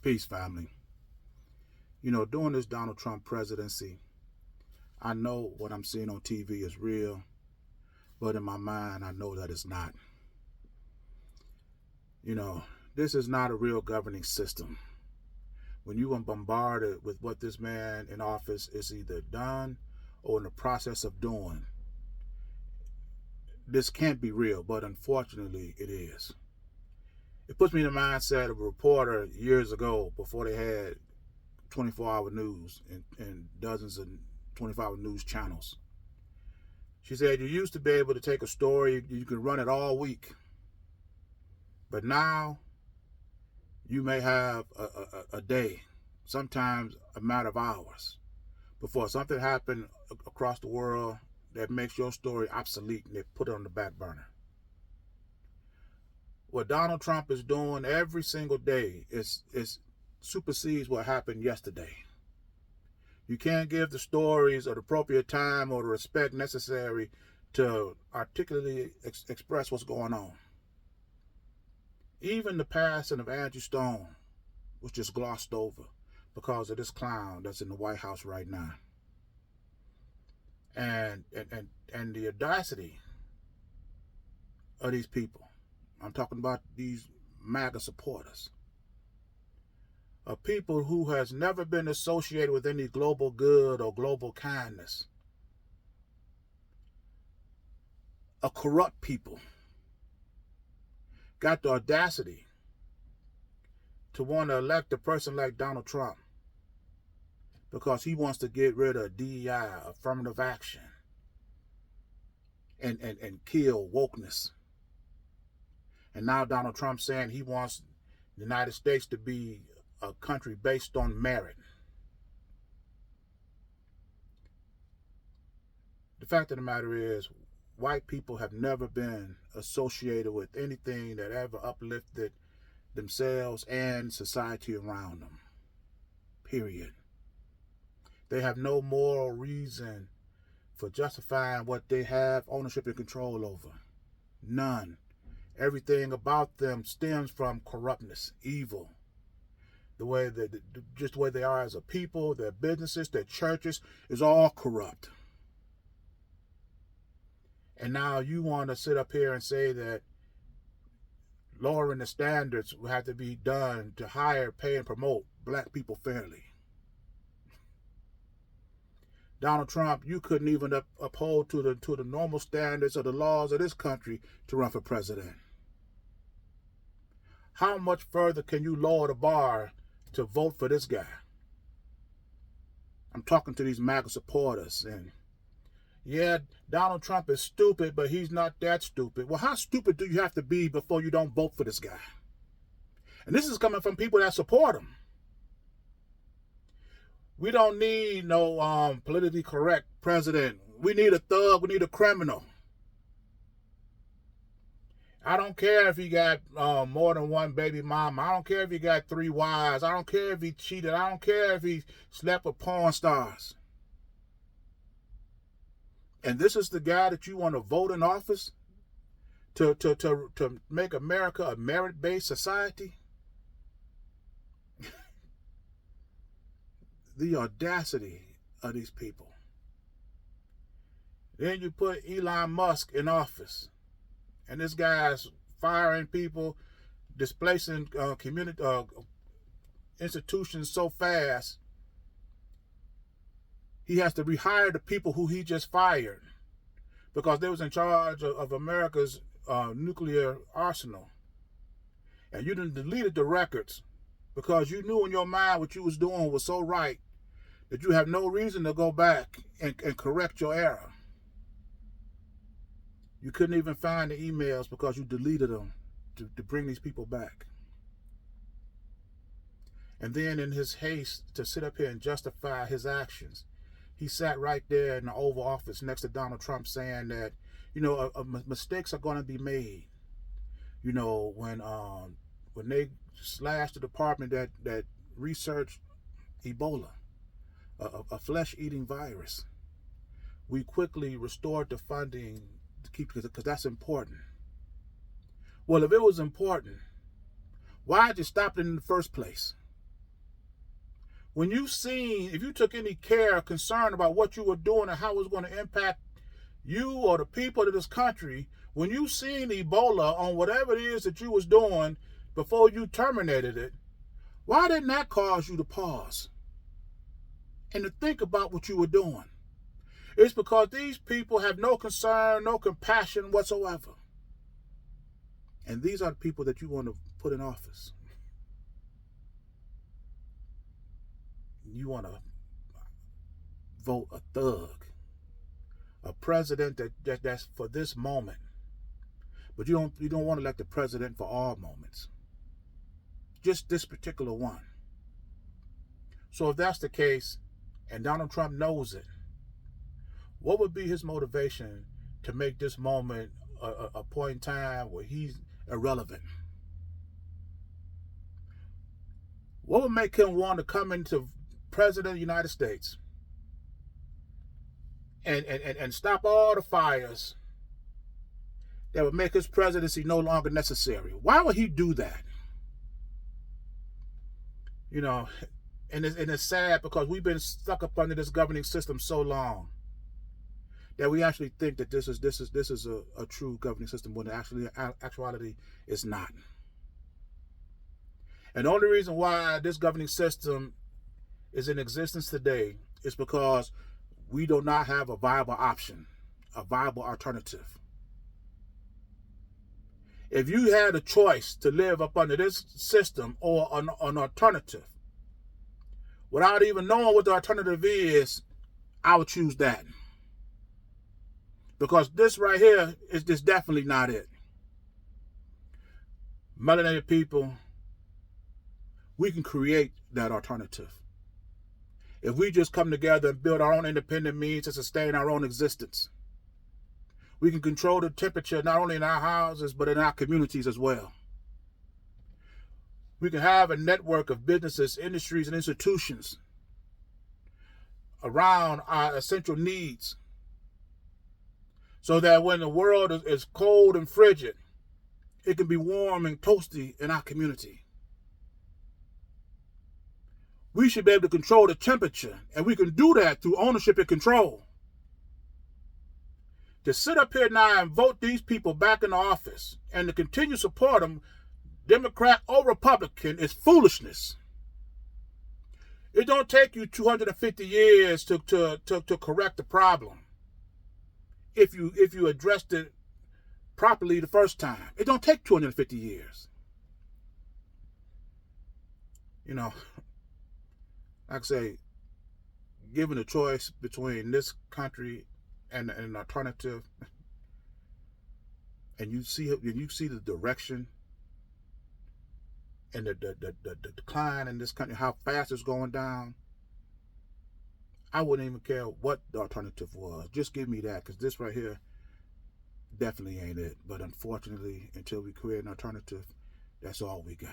Peace, family. During this Donald Trump presidency, I know what I'm seeing on TV is real, but in my mind, I know that it's not. You know, this is not a real governing system. When you are bombarded with what this man in office is either done or in the process of doing, this can't be real, but unfortunately, it is. It puts me in the mindset of a reporter years ago before they had 24-hour news and dozens of 24-hour news channels. She said, you used to be able to take a story, you could run it all week. But now you may have a day, sometimes a matter of hours, before something happened across the world that makes your story obsolete and they put it on the back burner. What Donald Trump is doing every single day is supersedes what happened yesterday. You can't give the stories at the appropriate time or the respect necessary to articulately express what's going on. Even the passing of Angie Stone was just glossed over because of this clown that's in the White House right now. And the audacity of these people, I'm talking about these MAGA supporters, of people who has never been associated with any global good or global kindness, a corrupt people, got the audacity to want to elect a person like Donald Trump because he wants to get rid of DEI, affirmative action, and kill wokeness. And now Donald Trump saying he wants the United States to be a country based on merit. The fact of the matter is, white people have never been associated with anything that ever uplifted themselves and society around them. Period. They have no moral reason for justifying what they have ownership and control over. None. Everything about them stems from corruptness, evil. Just the way they are as a people, their businesses, their churches is all corrupt. And now you want to sit up here and say that lowering the standards will have to be done to hire, pay, and promote black people fairly. Donald Trump, you couldn't even uphold to the normal standards of the laws of this country to run for president. How much further can you lower the bar to vote for this guy? I'm talking to these MAGA supporters, and yeah, Donald Trump is stupid, but he's not that stupid. Well, how stupid do you have to be before you don't vote for this guy? And this is coming from people that support him. We don't need no politically correct president. We need a thug. We need a criminal. I don't care if he got more than one baby mama. I don't care if he got 3 wives. I don't care if he cheated. I don't care if he slept with porn stars. And this is the guy that you want to vote in office to make America a merit-based society? The audacity of these people. Then you put Elon Musk in office, and this guy's firing people, displacing community institutions so fast, he has to rehire the people who he just fired because they was in charge of America's nuclear arsenal. And you done deleted the records because you knew in your mind what you was doing was so right that you have no reason to go back and correct your error. You couldn't even find the emails because you deleted them to bring these people back. And then in his haste to sit up here and justify his actions, he sat right there in the Oval Office next to Donald Trump saying that, mistakes are going to be made. When they slashed the department that researched Ebola, a flesh-eating virus, we quickly restored the funding to keep, because that's important. Well, if it was important, why did you stop it in the first place? When you seen, if you took any care or concern about what you were doing and how it was going to impact you or the people of this country, when you seen Ebola on whatever it is that you was doing before you terminated it, why didn't that cause you to pause and to think about what you were doing? It's because these people have no concern, no compassion whatsoever. And these are the people that you want to put in office. You want to vote a thug, a president that's for this moment. But you don't want to elect the president for all moments. Just this particular one. So if that's the case, and Donald Trump knows it, what would be his motivation to make this moment a point in time where he's irrelevant? What would make him want to come into President of the United States and stop all the fires that would make his presidency no longer necessary? Why would he do that? You know, and it's sad because we've been stuck up under this governing system so long that we actually think that this is a true governing system when actuality is not. And the only reason why this governing system is in existence today is because we do not have a viable option, a viable alternative. If you had a choice to live up under this system or an alternative, without even knowing what the alternative is, I would choose that. Because this right here is just definitely not it. Melanated people, we can create that alternative. If we just come together and build our own independent means to sustain our own existence, we can control the temperature not only in our houses, but in our communities as well. We can have a network of businesses, industries, and institutions around our essential needs so that when the world is cold and frigid, it can be warm and toasty in our community. We should be able to control the temperature, and we can do that through ownership and control. To sit up here now and vote these people back in office and to continue to support them, Democrat or Republican, is foolishness. It don't take you 250 years to correct the problem if you addressed it properly the first time. It don't take 250 years. You know, like I say, given a choice between this country and an alternative, and you see the direction and the decline in this country, how fast it's going down, I wouldn't even care what the alternative was. Just give me that, because this right here definitely ain't it. But unfortunately, until we create an alternative, that's all we got.